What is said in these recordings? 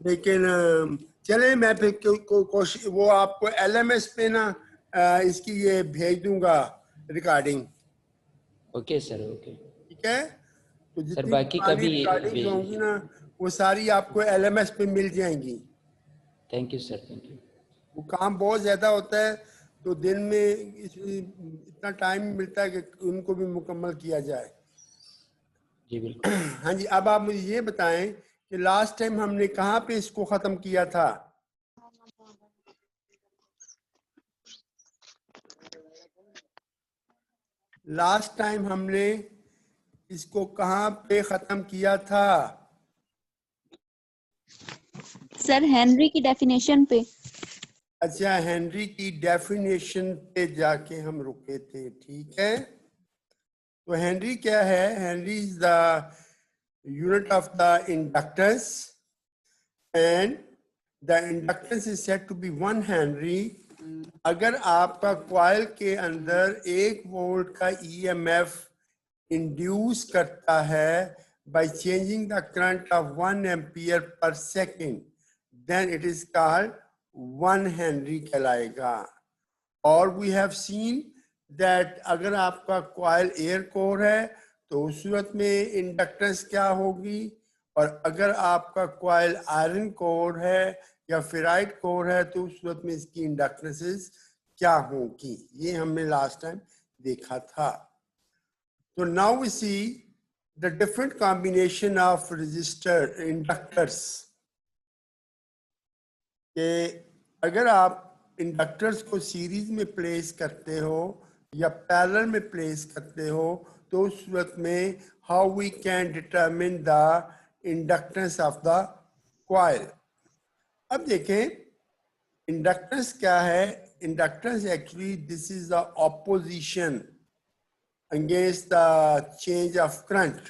लेकिन चले मैं फिर कोशिश वो आपको LMS पे ना इसकी ये भेज दूंगा रिकॉर्डिंग। Okay sir, okay. ठीक है, तो सर जितनी बाकी का पुरानी भी रिकॉर्डिंग होंगी ना वो सारी आपको LMS पे मिल जाएंगी। Thank you sir, thank you. वो काम बहुत ज्यादा होता है तो दिन में इतना टाइम मिलता है कि उनको भी मुकम्मल किया जाए। जी बिल्कुल। हाँ जी, अब आप मुझे ये बताएं कि लास्ट टाइम हमने कहाँ पे इसको खत्म किया था? लास्ट टाइम हमने इसको कहाँ पे खत्म किया था? सर हेनरी की डेफिनेशन पे। अच्छा, हेनरी की डेफिनेशन पे जाके हम रुके थे। ठीक है, तो हेनरी क्या है? Henry is the unit of the inductance and the inductance is said to be 1 henry. अगर आपका कॉइल के अंदर 1 वोल्ट का EMF इंड्यूस करता है by changing the current of 1 ampere per second, then it is called 1 Henry कहलाएगा। और we have seen that अगर आपका कॉइल एयर कोर है तो उस सूरत में इंडक्टेंस क्या होगी, और अगर आपका कॉइल आयरन कोर है या फेराइट कोर है तो उस सूरत में इसकी इंडक्टेंसेस क्या होगी, ये हमने लास्ट टाइम देखा था। तो now we see the different combination of resistor inductors के अगर आप इंडक्टर्स को सीरीज में प्लेस करते हो या पैरेलल में प्लेस करते हो तो उस सूरत में how we can determine the inductance of the coil. अब देखें इंडक्टेंस क्या है। Inductance actually this is the opposition against the change of current.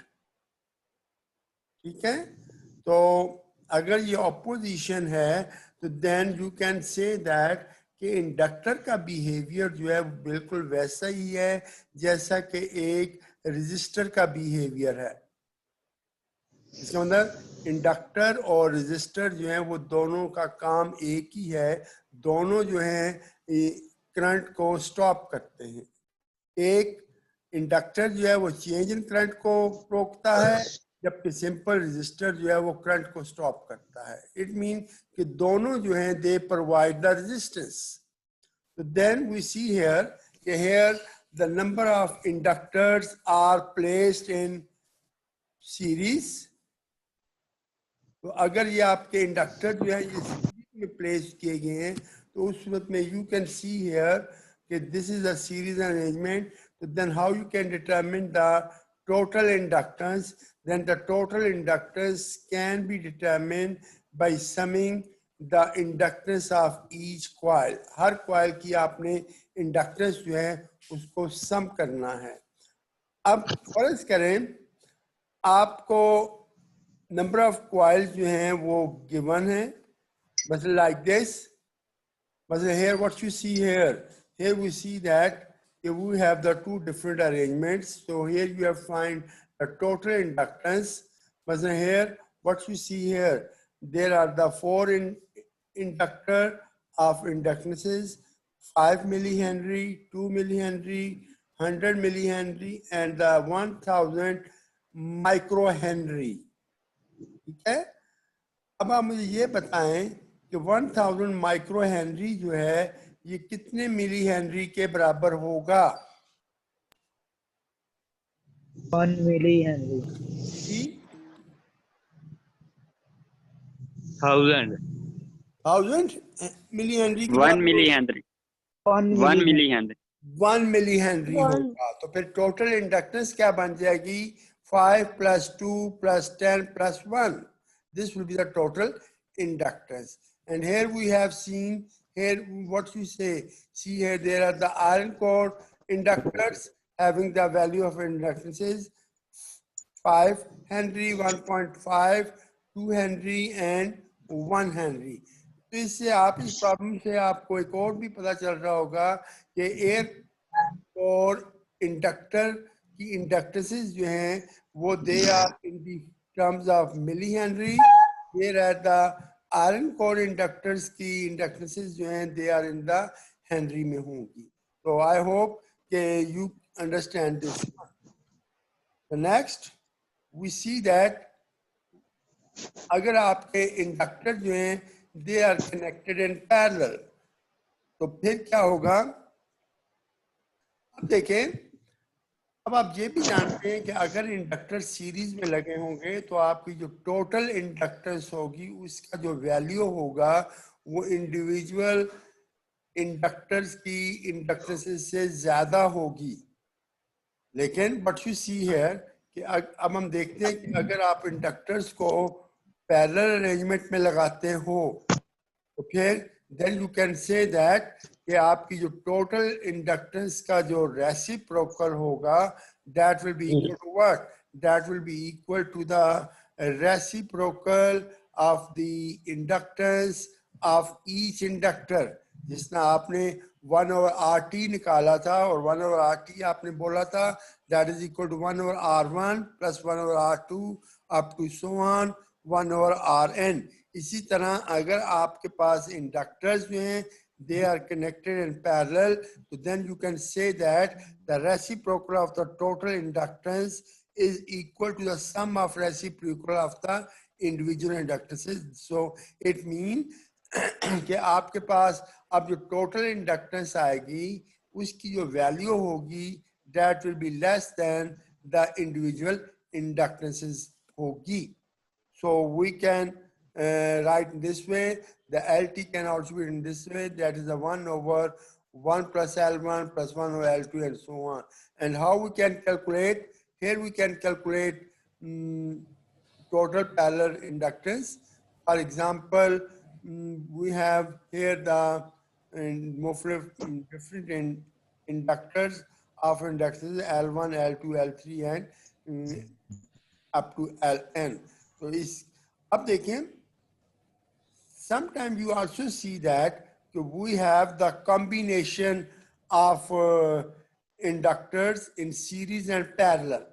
ठीक है, तो अगर ये ऑपोजिशन है तो then you can say that कि इंडक्टर का बिहेवियर जो है बिल्कुल वैसा ही है जैसा कि एक रेजिस्टर का बिहेवियर है। इसका मतलब इंडक्टर और रेजिस्टर जो है वो दोनों का काम एक ही है, दोनों जो है करंट को स्टॉप करते हैं। एक इंडक्टर जो है वो चेंज इन करंट को रोकता है जबकि सिंपल रेजिस्टर जो है वो करंट को स्टॉप करता है। इट मीन कि दोनों जो हैं दे प्रोवाइड द रेजिस्टेंस। तो देन वी सी हियर कि here the number of inductors are placed in series. तो अगर ये आपके इंडक्टर जो है ये सीरीज में प्लेस किए गए हैं तो उस सूरत में यू कैन सी हियर कि this is a series arrangement. So then how you can determine the total inductance? Then the total inductance can be determined by summing the inductance of each coil. Her coil की आपने inductance जो है उसको sum करना है। अब फर्ज करें आपको number of coils जो हैं वो given है, मतलब like this, मतलब here what you see here we see that if we have the two different arrangements, so here you have find the total inductance. But here, what you see here, there are the 4 inductor of inductances: 5 millihenry, 2 millihenry, 100 millihenry, and the 1000 microhenry. ठीक है, अब आप मुझे ये बताएं कि 1000 माइक्रोहेनरी जो है ये कितने मिली हेनरी के बराबर होगा? 1 मिली हेनरी। 1000 मिली हेनरी के 1 milli henry 1 milli henry 1 milli henry होगा। तो फिर टोटल इंडक्टेंस क्या बन जाएगी? 5 + 2 + 10 + 1. This will be the total inductance. And here we have seen here what you say. See here there are the iron core inductors having the value of inductances 5 Henry, 1.5, 2 Henry and 1 Henry. तो इससे आप इस problem से आपको एक और भी पता चल रहा होगा कि एयर और इंडक्टर की इंडक्टेंसेस जो हैं वो they are in the terms of milli henry, here are the iron core inductors की इंडक्टेंसेस जो हैं they are in the henry में होंगी. तो आई होप कि you understand this. Next we see that अगर आपके इंडक्टर जो हैं they are connected in parallel, तो फिर क्या होगा. अब देखें, अब आप ये भी जानते हैं कि अगर इंडक्टर सीरीज में लगे होंगे तो आपकी जो टोटल इंडक्टेंस होगी उसका जो वैल्यू होगा वो इंडिविजुअल इंडक्टर्स की इंडक्टेंस से ज्यादा होगी. लेकिन बट यू सी हियर कि अब हम देखते हैं कि अगर आप इंडक्टर्स को पैरेलल अरेंजमेंट में लगाते हो तो फिर then you can say that कि आपकी जो टोटल इंडक्टेंस का जो रेसिप्रोकल होगा that will be equal to what? That will be equal to the reciprocal of the inductance of each inductor. जिसना आपने 1 over RT निकाला था और 1 over RT आपने बोला था that is equal to 1 over R1 plus 1 over R2 up to so on 1 over Rn. इसी तरह अगर आपके पास इंडक्टर्स जो हैं they are connected in parallel, so then you can say that the reciprocal of the total inductance is equal to the sum of reciprocal of the individual inductances. So it means कि आपके पास अब जो total inductance आएगी उसकी जो value होगी that will be less than the individual inductances होगी. So we can write in this way. The LT can also be in this way, that is the 1 over 1 plus L1 plus 1 over L2 and so on. And how we can calculate? Here we can calculate total parallel inductance. For example, we have here the different inductors of inductance L1, L2, L3 and up to Ln. So is अब देखें, sometimes you also see that we have the combination of inductors in series and parallel.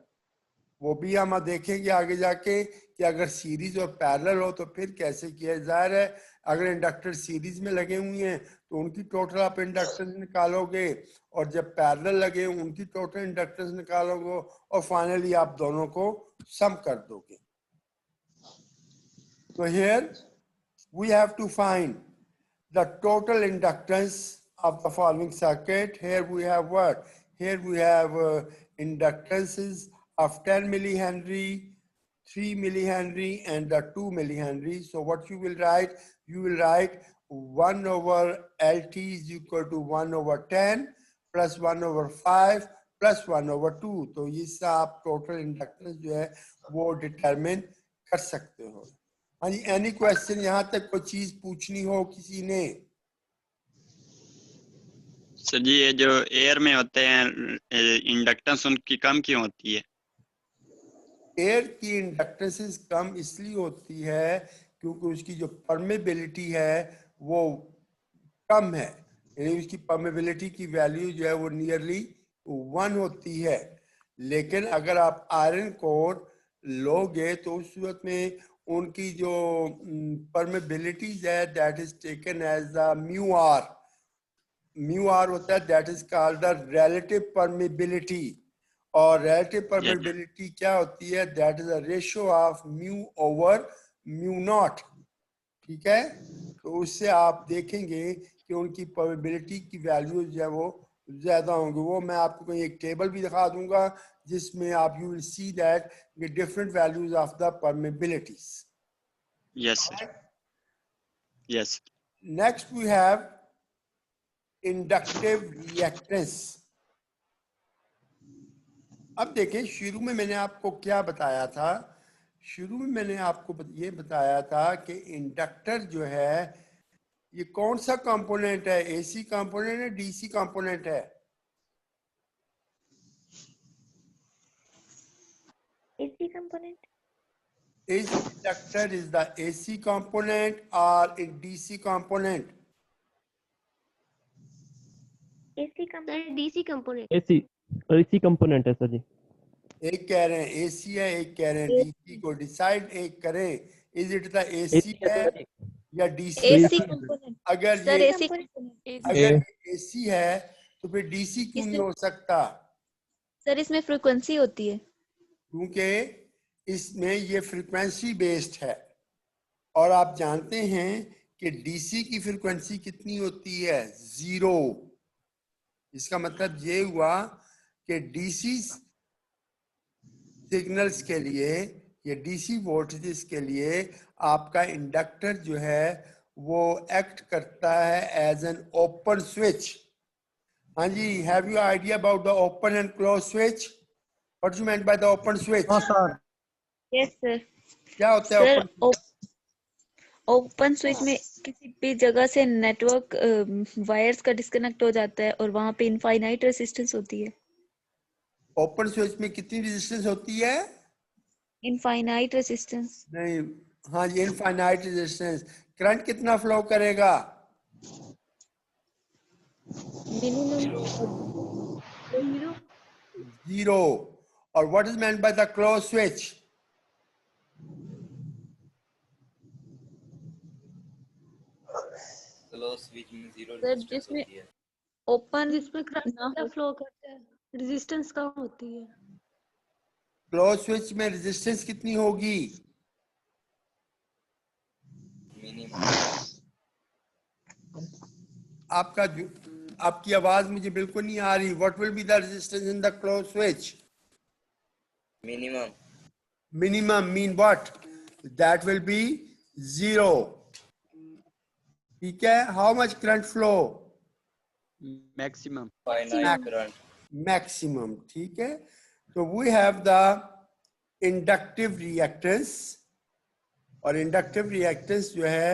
वो भी हम देखेंगे आगे जाके कि अगर सीरीज और पैरेलल हो तो फिर कैसे किया. जाहिर है अगर इंडक्टर सीरीज में लगे हुए हैं तो उनकी टोटल आप इंडक्टेंस निकालोगे और जब पैरेलल लगे उनकी टोटल इंडक्टेंस निकालोगे और फाइनली आप दोनों को सम कर दोगे. So here we have to find the total inductance of the following circuit. Here we have what? Here we have inductances of 10 millihenry, 3 millihenry and 2 millihenry. So what you will write? You will write 1 over LT is equal to 1 over 10 plus 1 over 5 plus 1 over 2. तो इससे आप total inductance जो है वो determine कर सकते हो. हाँ जी, एनी क्वेश्चन? यहाँ तक कोई चीज पूछनी हो किसी ने? सर जी ये जो एयर में होते हैं इंडक्टेंस उनकी कम क्यों होती है? एयर की इंडक्टेंस कम इसलिए होती है क्योंकि उसकी जो परमेबिलिटी है वो कम है, यानी उसकी परमेबिलिटी की वैल्यू जो है वो नियरली 1 होती है. लेकिन अगर आप आयरन कोर लोगे तो उस सूरत में उनकी जो परमेबिलिटीज है that is taken as the mu r. Mu r होता है that is called the relative permeability. और रिलेटिव परमेबिलिटी क्या होती है? That is a ratio of mu over mu naught. ठीक है, तो उससे आप देखेंगे कि उनकी परमेबिलिटी की वैल्यू जो है वो ज्यादा होंगे. वो मैं आपको कहीं एक टेबल भी दिखा दूंगा जिसमें आप you will see that the different values of the permeabilities. Yes sir. Yes. Next we have inductive reactance. अब देखें, शुरू में मैंने आपको क्या बताया था? शुरू में मैंने आपको ये बताया था कि इंडक्टर जो है ये कौन सा कंपोनेंट है? एसी कंपोनेंट है, डीसी कंपोनेंट है? AC component. Is inductor is the AC component or a DC component? AC component. DC component. AC component है सर जी. एक कह रहे हैं AC है, एक कह रहे हैं DC. को डिसाइड एक करें. इज इट द AC है या डीसी? AC component. अगर Sir, ये AC component. अगर एसी है तो फिर डीसी क्यों नहीं इसमें- हो सकता? सर इसमें फ्रीक्वेंसी होती है. क्योंकि इसमें ये फ्रीक्वेंसी बेस्ड है और आप जानते हैं कि डीसी की फ्रीक्वेंसी कितनी होती है? 0। इसका मतलब ये हुआ कि डीसी सिग्नल्स के लिए, ये डीसी वोल्टेजेस के लिए आपका इंडक्टर जो है वो एक्ट करता है एज एन ओपन स्विच. हाँ जी, have you idea about the open and close switch? What you mean by the open switch? हाँ सर. Yes, sir. क्या होता है सर ओपन? ओपन स्विच में किसी भी जगह से नेटवर्क वायर्स का डिस्कनेक्ट हो जाता है और वहां पे इनफाइनाइट रेजिस्टेंस होती है. ओपन स्विच में कितनी रेजिस्टेंस होती है? Infinite resistance. नहीं, हाँ जी, इनफाइनाइट रेजिस्टेंस. करंट कितना फ्लो करेगा? मिनिमम 0. और what is meant by the close switch? Sir जिसमें ओपन जिसमें करंट ना हो. फ्लो करता है, रेजिस्टेंस कम होती है. क्लोज स्विच में रेजिस्टेंस कितनी होगी? आपकी आवाज मुझे बिल्कुल नहीं आ रही. What will be the resistance in the close switch? Minimum mean what? That will be 0. ठीक है. How much current flow? Maximum. Maximum. ठीक है. So we have the inductive reactance, और inductive reactance जो है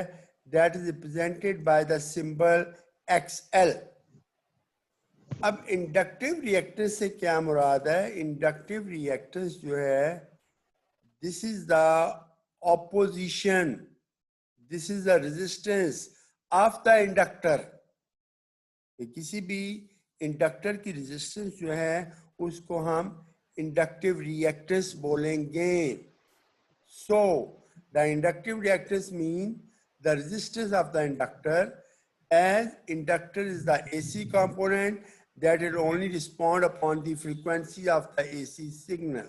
that is represented by the symbol XL. अब inductive reactance से क्या मुराद है? Inductive reactance जो है, this is the opposition, this is the resistance of the inductor. किसी भी इंडक्टर की रेजिस्टेंस जो है उसको हम इंडक्टिव रिएक्टेंस बोलेंगे. So the inductive reactance mean the resistance of the inductor, as inductor is the AC component that will only respond upon the frequency of the AC signal,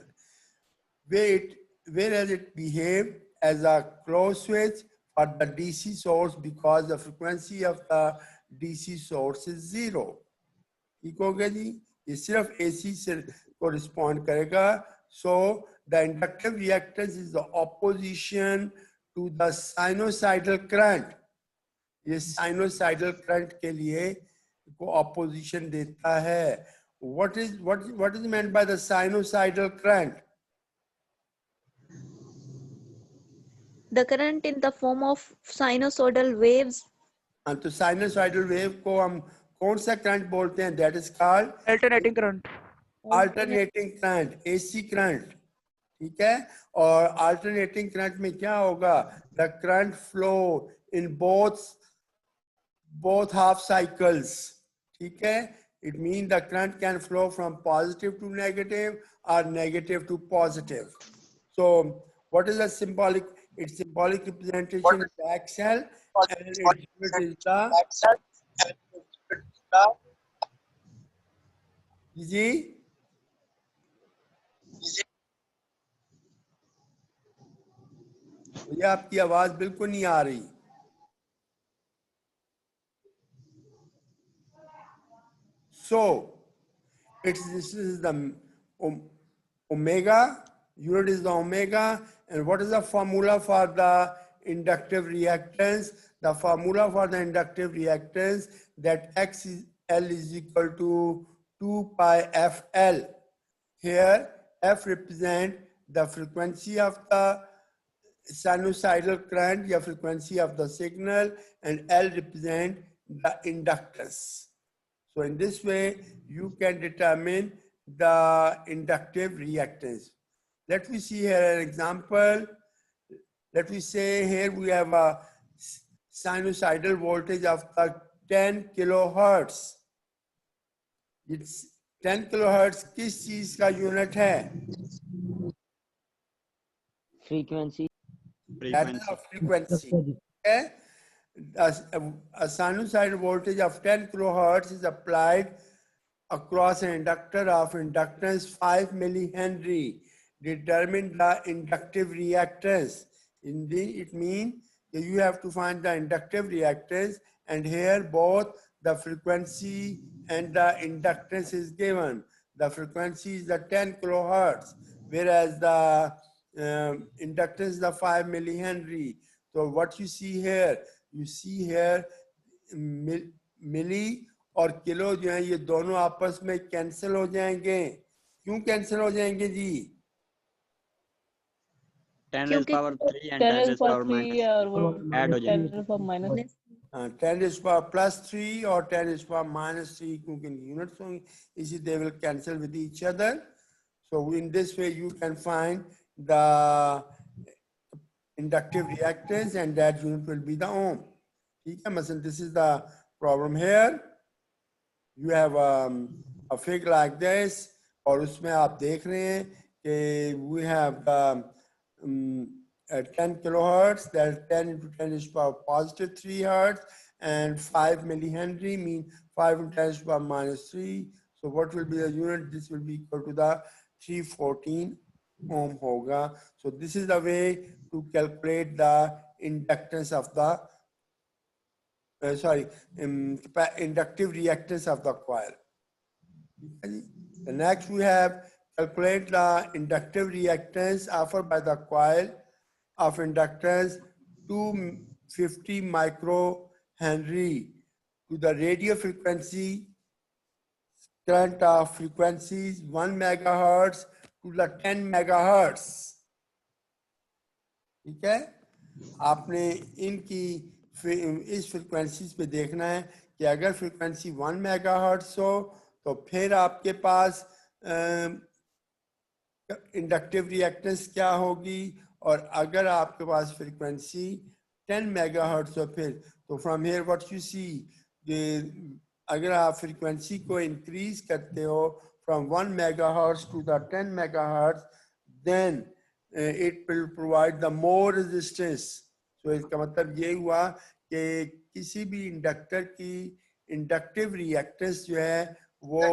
whereas it behave as a closed switch for the DC source because the frequency of the DC source is 0. ठीक हो गया जी? ये सिर्फ AC से को respond करेगा. So the inductive reactance is the opposition to the sinusoidal current. ये sinusoidal current के लिए को opposition देता है. What is meant by the sinusoidal current? The current in the form of sinusoidal waves. हाँ, तो sinusoidal wave को हम कौन सा करंट बोलते हैं? That is called Alternating current. alternating current, AC current. ठीक है. और alternating current में क्या होगा? The current flow in both half cycles. ठीक है. It means the current can flow from positive to negative or negative to positive. So what is the symbolic? Its symbolic representation is the XL, and its unit is the जी. भैया आपकी आवाज बिल्कुल नहीं आ रही. So this is the omega, unit is the omega, and what is the formula for the inductive reactance? The formula for the inductive reactance that XL is equal to 2 pi FL. Here F represent the frequency of the sinusoidal current, or frequency of the signal, and L represent the inductance. So in this way, you can determine the inductive reactance. Let me see here an example. Let me say here we have a sinusoidal voltage of 10 kilohertz. It's 10 kilohertz किस चीज का unit है? Frequency. That is a frequency. Okay? a sinusoidal voltage of 10 kilohertz is applied across an inductor of inductance 5 millihenry. Determine the inductive reactance. It means that you have to find the inductive reactance, and here both the frequency and the inductance is given. The frequency is the 10 kilohertz, whereas the inductance is the 5 millihenry. So what you see here मिली और kilo जो है ये दोनों आपस में cancel हो जाएंगे. क्यों कैंसिल हो जाएंगे जी? 10 raised क्योंकि power 3 and 10 10 raised raised power power 3 minus और वो ऐड हो 10 जाएंगे. raised power minus 10 raised power plus 3 और 10 raised power minus 3 क्योंकि यूनिट्स होंगे, इसी they will cancel with each other. So in this way you can find the inductive reactance and that unit will be the ohm. ठीक है, मसलन this is the problem here. You have a figure like this और उसमें आप देख रहे हैं कि we have 10 kilohertz, that is 10 into 10 is power positive 3 hertz, and 5 millihenry mean 5 into 10 is power minus 3. So what will be the unit? This will be equal to the 314 ohm hoga. So this is the way to calculate the inductance of the inductive reactance of the coil. The next we have calculate the inductive reactance offered by the coil of inductance 250 microhenry to the radio frequency current of frequencies 1 megahertz to the 10 megahertz. ठीक है, आपने इनकी इस frequencies पे देखना है कि अगर फ्रीक्वेंसी 1 मेगाहर्ट्ज हो तो फिर आपके पास इंडक्टिव रिएक्टेंस क्या होगी, और अगर आपके पास फ्रीक्वेंसी 10 मेगाहर्ट्ज हो फिर तो from here what you see, अगर आप फ्रीक्वेंसी को इंक्रीज करते हो from 1 megahertz to the 10 megahertz then it will provide the more resistance. So इसका मतलब ये हुआ कि किसी भी इंडक्टर की इंडक्टिव रिएक्टेंस जो है वो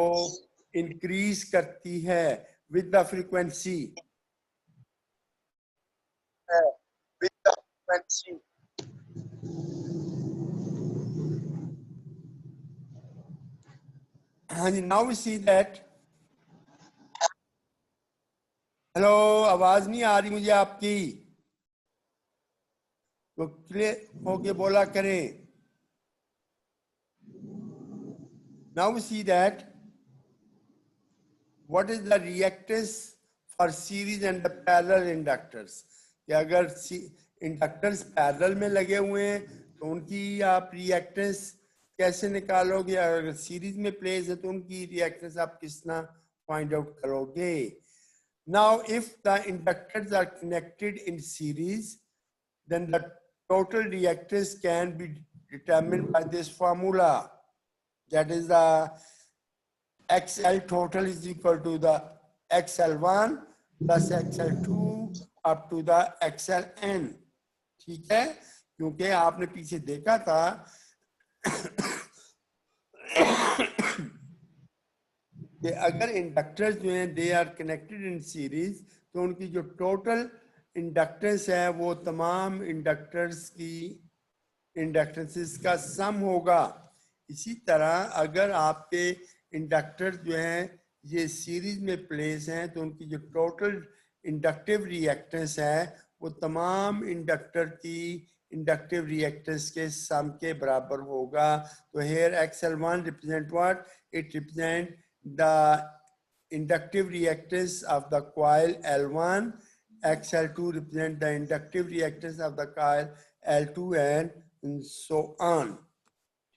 इंक्रीज करती है with the frequency. And now we see that. Hello, आवाज नहीं आ रही मुझे आपकी, तो क्लियर होके बोला करें. Now we see that what is the reactance for series and the parallel inductors. कि अगर इंडक्टर्स पैरेलल में लगे हुए हैं तो उनकी आप रिएक्टेंस कैसे निकालोगे, अगर सीरीज में प्लेस है तो उनकी रिएक्टेंस आप किस तरह फाइंड आउट करोगे. Now, if the inductors are connected in series, then the total reactance can be determined by this formula. That is the XL total is equal to the XL1 plus XL2 up to the XLN. ठीक है, क्योंकि आपने पीछे देखा था कि अगर inductors जो हैं they are connected in series तो उनकी जो टोटल इंडक्टेंस है वो तमाम इंडक्टर्स की इंडक्टेंसेस का सम होगा. इसी तरह अगर आपके इंडक्टर्स जो हैं ये सीरीज में प्लेस हैं तो उनकी जो टोटल इंडक्टिव रिएक्टेंस है वो तमाम इंडक्टर की इंडक्टिव रिएक्टेंस के सम के बराबर होगा. तो here XL1 represent what, it represent the inductive reactance of the coil L1, XL2 represent the inductive reactance of the coil L2 and so on.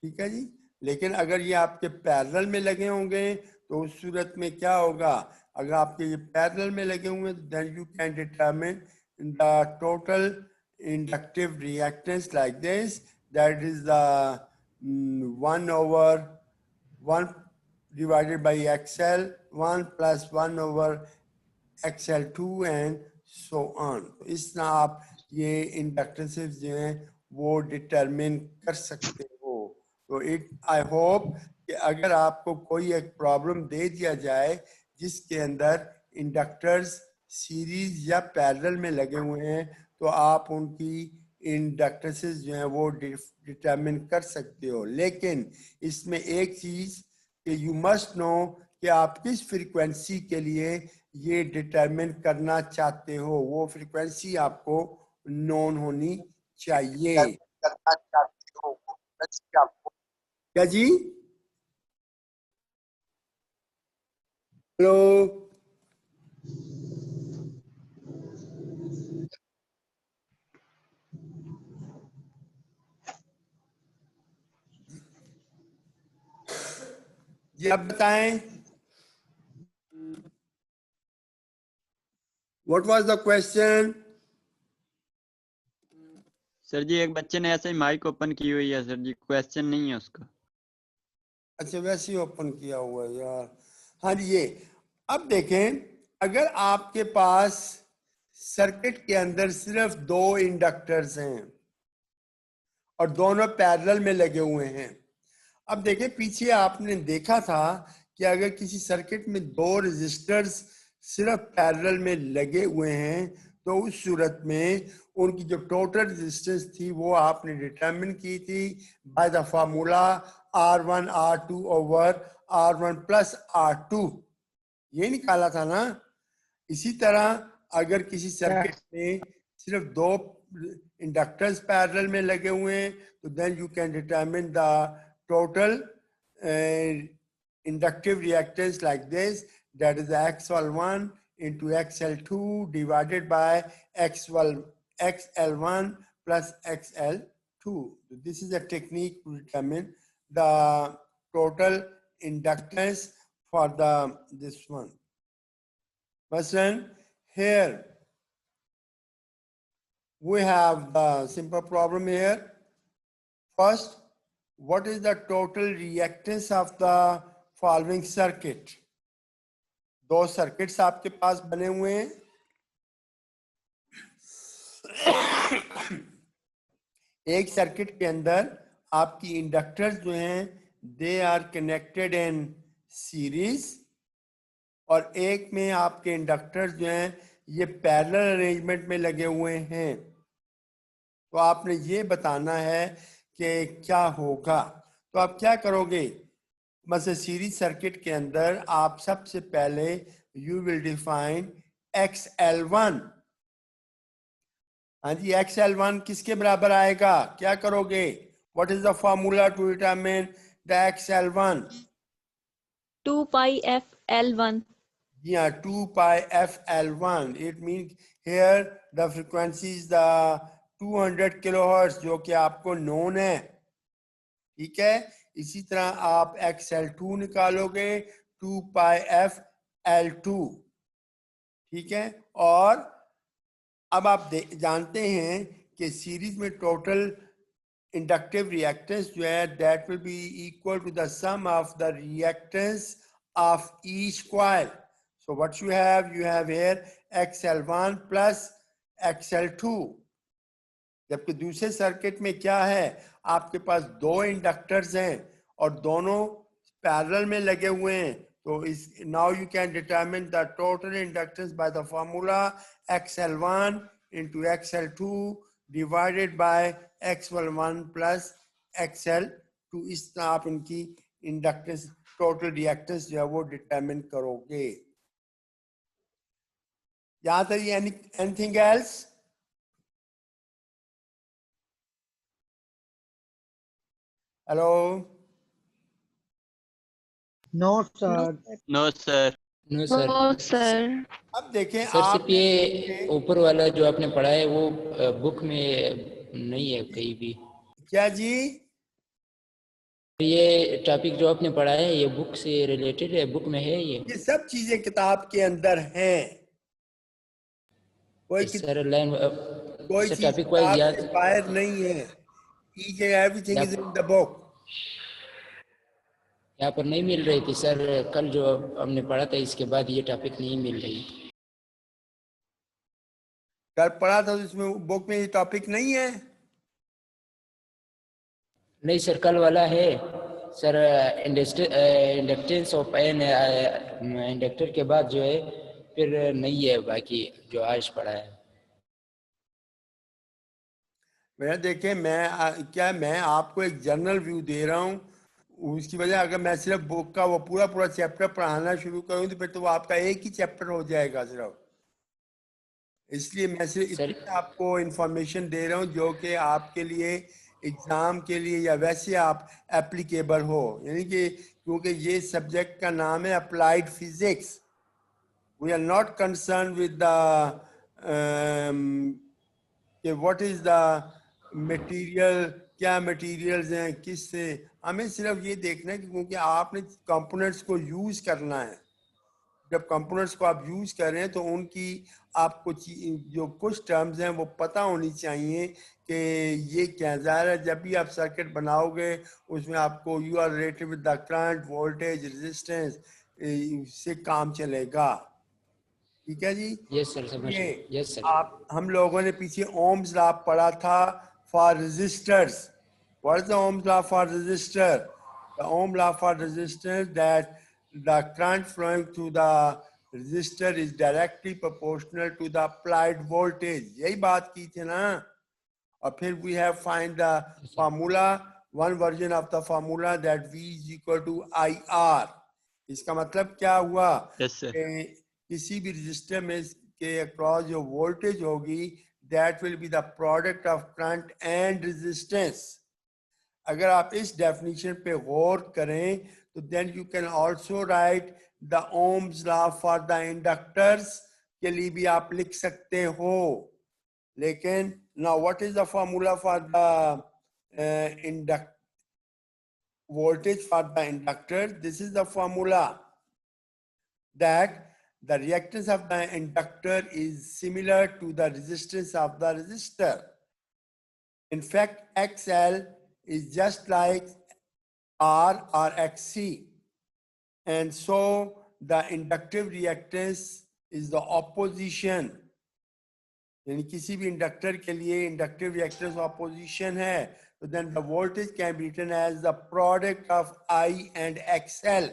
ठीक है जी. लेकिन अगर ये आपके पैरेलल में लगे होंगे तो उस सूरत में क्या होगा, अगर आपके ये पैरेलल में लगे हुए तो then you can determine the total inductive reactance like this, that is the 1 over 1 divided by XL1 plus 1 over XL2 and so on. इस तरह आप ये इंडक्टेंसेस जो हैं वो डिटरमिन कर सकते हो। तो इट आई होप कि अगर आपको कोई एक प्रॉब्लम दे दिया जाए जिसके अंदर इंडक्टर्स सीरीज या पैरेलल में लगे हुए हैं, तो आप उनकी इंडक्टेंसेस जो है वो डिटरमिन कर सकते हो। लेकिन इसमें एक चीज कि यू मस्ट नो कि आप किस फ्रीक्वेंसी के लिए ये डिटरमिन करना चाहते हो, वो फ्रीक्वेंसी आपको नोन होनी चाहिए। करना चाहते हो वो फ्रीक्वेंसी आपको क्या जी? हेलो, जी आप बताएं, what was the question? Sir जी एक बच्चे ने ऐसे ही माइक ओपन की हुई है सर जी, क्वेश्चन नहीं है उसका। अच्छा वैसे ही ओपन किया हुआ है यार। हाँ जी, ये अब देखें, अगर आपके पास सर्किट के अंदर सिर्फ 2 इंडक्टर्स हैं और दोनों पैरेलल में लगे हुए हैं। अब देखें, पीछे आपने देखा था कि अगर किसी सर्किट में 2 रेजिस्टर्स सिर्फ पैरेलल में लगे हुए हैं तो उस सूरत में उनकी जो टोटल रेजिस्टेंस थी वो आपने डिटरमिन की थी by the formula R1 R2 over R1 plus R2, ये निकाला था ना। इसी तरह अगर किसी सर्किट में सिर्फ 2 इंडक्टर्स पैरेलल में लगे हुए हैं तो then you can determine the total inductive reactance like this, that is XL1 into XL2 divided by XL1 plus XL2. This is a technique to determine the total inductance for this one. Masalan, here we have the simple problem here. First, what is the total reactance of the following circuit? 2 circuits आपके पास बने हुए हैं। एक circuit के अंदर आपकी inductors जो हैं they are connected in series, और एक में आपके इंडक्टर्स जो हैं ये पैरेलल अरेंजमेंट में लगे हुए हैं। तो आपने ये बताना है कि क्या होगा। तो आप क्या करोगे, मतलब सीरीज सर्किट के अंदर आप सबसे पहले यू विल डिफाइन XL1। हाँ जी, XL1 किसके बराबर आएगा, क्या करोगे? What is the formula to determine the XL1? 2 pi f L1. Yeah, 2 pi FL1. It means here the frequency is the 200 kilohertz, जो कि आपको known है, ठीक है। इसी तरह आप XL2 निकालोगे 2 pi FL2, ठीक है। और अब आप जानते हैं कि सीरीज में टोटल इंडक्टिव रिएक्टेंस जो है that will be equal to the sum of the reactance of each coil. So what you have here XL1 plus XL2। जबकि दूसरे सर्किट में क्या है, आपके पास 2 इंडक्टर्स हैं और दोनों पैरेलल में लगे हुए हैं। तो इस now you can determine the total inductance by the formula XL1 into XL2 divided by XL1 plus XL2। इस तरह आप इनकी इंडक्टेंस टोटल रिएक्टेंस जो है वो डिटरमिन करोगे। यहाँ तक anything else? Hello? No, sir. No sir. No sir. Oh, sir. अब देखें सर आप सिर्फ ये ऊपर वाला जो आपने पढ़ा है वो बुक में नहीं है कहीं भी। क्या जी? ये टॉपिक जो आपने पढ़ा है ये बुक से रिलेटेड है, बुक में है ये सब चीजें किताब के अंदर हैं। कोई सर लाइन कोई सर चीज टॉपिक वाइज किताब याद से बाहर नहीं है। Each and everything is in the book. यहाँ पर नहीं मिल रही थी सर, कल जो हमने पढ़ा था इसके बाद ये टॉपिक नहीं मिल रही। कल पढ़ा था तो इसमें बुक में ये टॉपिक नहीं है। नहीं सर, कल वाला है sir. Inductance of an inductor के बाद जो है फिर नहीं है बाकी जो आज पढ़ा है। मेरा देखिए मैं आपको एक जनरल व्यू दे रहा हूँ, उसकी वजह अगर मैं सिर्फ बुक का वो पूरा चैप्टर पढ़ाना शुरू करूँ तो फिर तो वो आपका एक ही चैप्टर हो जाएगा सिर्फ। इसलिए मैं सिर्फ इतनी आपको इंफॉर्मेशन दे रहा हूँ जो कि आपके लिए एग्जाम के लिए या वैसे आप एप्लीकेबल हो, यानी कि क्योंकि ये सब्जेक्ट का नाम है applied physics. We are not concern with the what is the material, क्या मटेरियल्स हैं, किससे, हमें सिर्फ ये देखना है कि क्योंकि आपने कंपोनेंट्स को यूज करना है। जब कंपोनेंट्स को आप यूज कर रहे हैं तो उनकी आपको जो कुछ टर्म्स हैं वो पता होनी चाहिए कि ये क्या। ज़ाहिर है जब भी आप सर्किट बनाओगे उसमें आपको you are related with the current, voltage, resistance से काम चलेगा। ठीक है जी। यस सर, समझ ये गए। Yes sir. आप हम लोगों ने पीछे ओम्स लॉ पढ़ा था for resistors. What is the Ohm's law for resistor? The Ohm law for resistor that the current flowing through the resistor is directly proportional to the applied voltage। यही बात की थी ना। और फिर we have find the formula, one version of the formula that V is equal to IR। इसका मतलब क्या हुआ? Yes, sir. कि किसी भी रजिस्टर में के अक्रॉस जो वोल्टेज होगी that will be the product of current and resistance। अगर आप इस डेफिनेशन पे गौर करें तो then you can also write the Ohm's law for the inductors के लिए भी आप लिख सकते हो। लेकिन now what is the formula for the voltage for the inductor? This is the formula that the reactance of the inductor is similar to the resistance of the resistor। In fact, XL is just like R or XC, and so the inductive reactance is the opposition। यानी किसी भी inductor के लिए inductive reactance opposition है तो then the voltage can be written as the product of I and XL।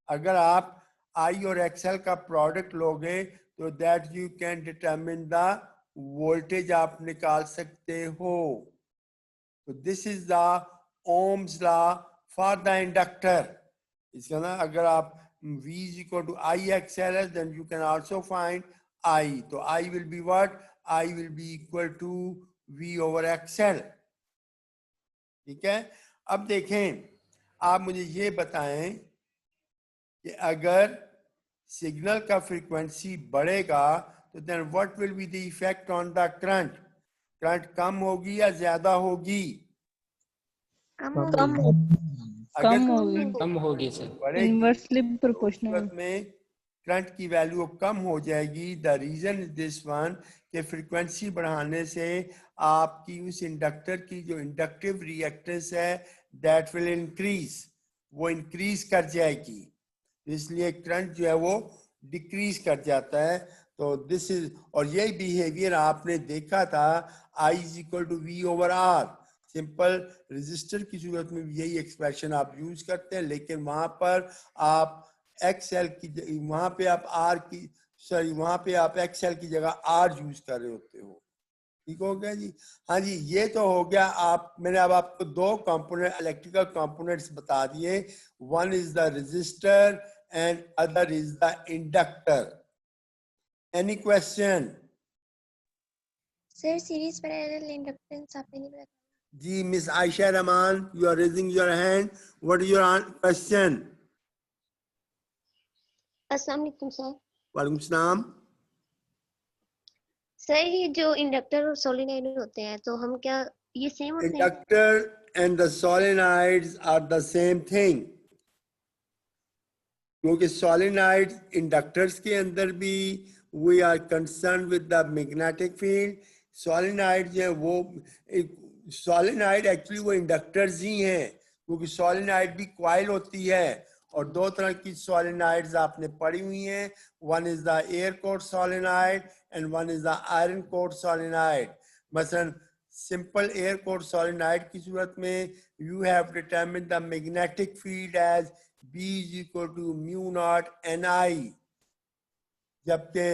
अगर आप I और XL का प्रोडक्ट लोगे तो that you can determine the voltage आप निकाल सकते हो। तो this is the Ohm's law for the inductor. इसका ना अगर आप V is equal to IXL then you can also find I। तो I will be what? I will be equal to V over XL। ठीक है। अब देखें, आप मुझे ये बताएं कि अगर सिग्नल का फ्रीक्वेंसी बढ़ेगा तो then what will be the effect on the current? Current कम होगी या ज्यादा होगी? कम होगी सर। इनवर्सली प्रोपोर्शनल में करंट की वैल्यू कम हो जाएगी। The reason is this one कि फ्रीक्वेंसी बढ़ाने से आपकी उस इंडक्टर की जो इंडक्टिव रिएक्टेंस है दैट विल इंक्रीज, वो इंक्रीज कर जाएगी, इसलिए करंट जो है वो डिक्रीज कर जाता है। तो दिस इज, और यही बिहेवियर आपने देखा था I is equal to V over R। सिंपल रेजिस्टर की सूरत में भी यही एक्सप्रेशन आप यूज करते हैं, लेकिन वहां पर आप XL की, वहां पे आप R की, सॉरी वहां पे आप XL की जगह R यूज कर रहे होते हो। ठीक हो गया जी। हाँ जी, ये तो हो गया। मैंने अब आपको दो कंपोनेंट, इलेक्ट्रिकल कंपोनेंट्स बता दिए। One is the resistor and other is the inductor. Any question? Sir series parallel inductance आपने नहीं बताया। जी miss Ayesha Rahman, you are raising your hand. What is your question? अस्सलाम वालेकुम सर। वालेकुम सलाम। सर ये जो इंडक्टर और सोलेनॉइड होते हैं तो हम क्या ये सेम होते हैं? Inductor and the solenoids are the same thing, क्योंकि सोलेनॉइड इंडक्टर्स के अंदर भी we are concern with the magnetic field. Solenoid जो है वो, सोलेनॉइड एक्चुअली वो इंडक्टर्स ही हैं, क्योंकि सोलेनॉइड भी कॉइल होती है। और दो तरह की सोलेनॉइड्स आपने पढ़ी हुई हैं, one is the air core solenoid and one is the iron core solenoid. मसलन सिंपल एयर कोर सोलेनॉइड की सूरत में you have determined the magnetic field as B is equal to mu naught Ni, जबकि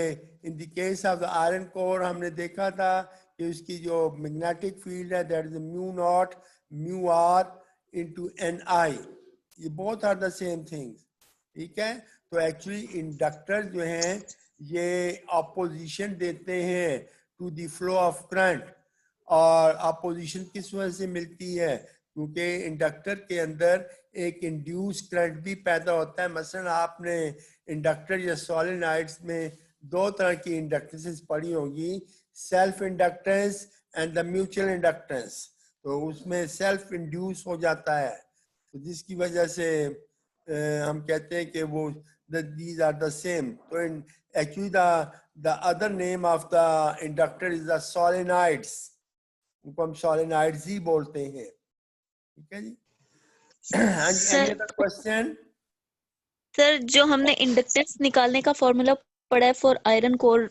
in the case of the iron core हमने देखा था कि उसकी जो मैग्नेटिक फील्ड है that is mu naught mu r into Ni, ये both are the same things, ठीक है। तो एक्चुअली इंडक्टर जो हैं ये अपोजिशन देते हैं to the flow of current, और अपोजिशन किस वजह से मिलती है, क्योंकि इंडक्टर के अंदर एक इंड्यूस करंट भी पैदा होता है। मसलन आपने इंडक्टर या सोलेनॉइड्स में दो तरह की इंडक्टेंस पढ़ी होगी, self inductance and the mutual inductance. तो उसमें सेल्फ इंड्यूस हो जाता है, तो जिसकी वजह से हम कहते हैं कि वो these are the same। तो actually the other name of the inductor is the solenoids, उनको हम solenoids ही बोलते हैं, ठीक है जी। Any other question? सर जो हमने इंडक्टेंस निकालने का फॉर्मूला पढ़ा है फॉर आयरन कोर,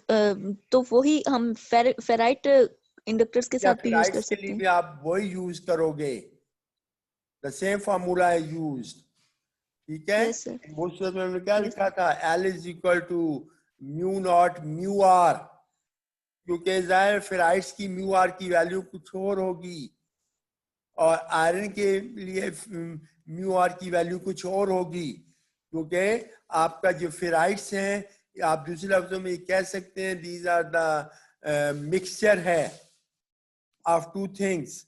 तो वही हम फेराइट इंडक्टर्स के साथ भी यूज कर सकते हैं? आप वही यूज करोगे, the same formula is used, ठीक है। Yes, sir. वो सूरत में हमने क्या लिखा था, L is equal to mu naught mu r, क्योंकि जाहिर फेराइट्स की म्यू आर की वैल्यू कुछ और होगी और आयरन के लिए म्यू आर की वैल्यू कुछ और होगी, क्योंकि आपका जो फेराइट्स हैं, आप दूसरे लफ्जों में कह सकते हैं दीज आर द मिक्सचर है ऑफ टू थिंग्स।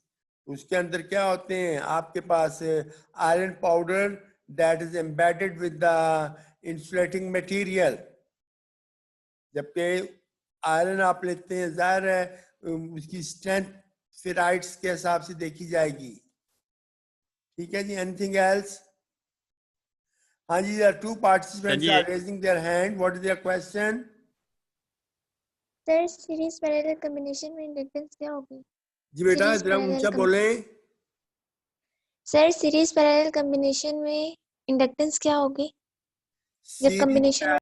उसके अंदर क्या होते हैं, आपके पास iron powder that is embedded with the insulating material, जबकि आयरन आप लेते हैं जाहिर है उसकी स्ट्रेंथ फेराइट्स के हिसाब से देखी जाएगी, ठीक है जी। Anything else? हाँ जी, there are two participants are raising their hand. What is their question? Sir series parallel combination में इंडक्टेंस क्या होगी? जी बेटा जरा ऊंचा बोले। सर सीरीज पैरेलल कॉम्बिनेशन में इंडक्टेंस क्या होगी जब कॉम्बिनेशन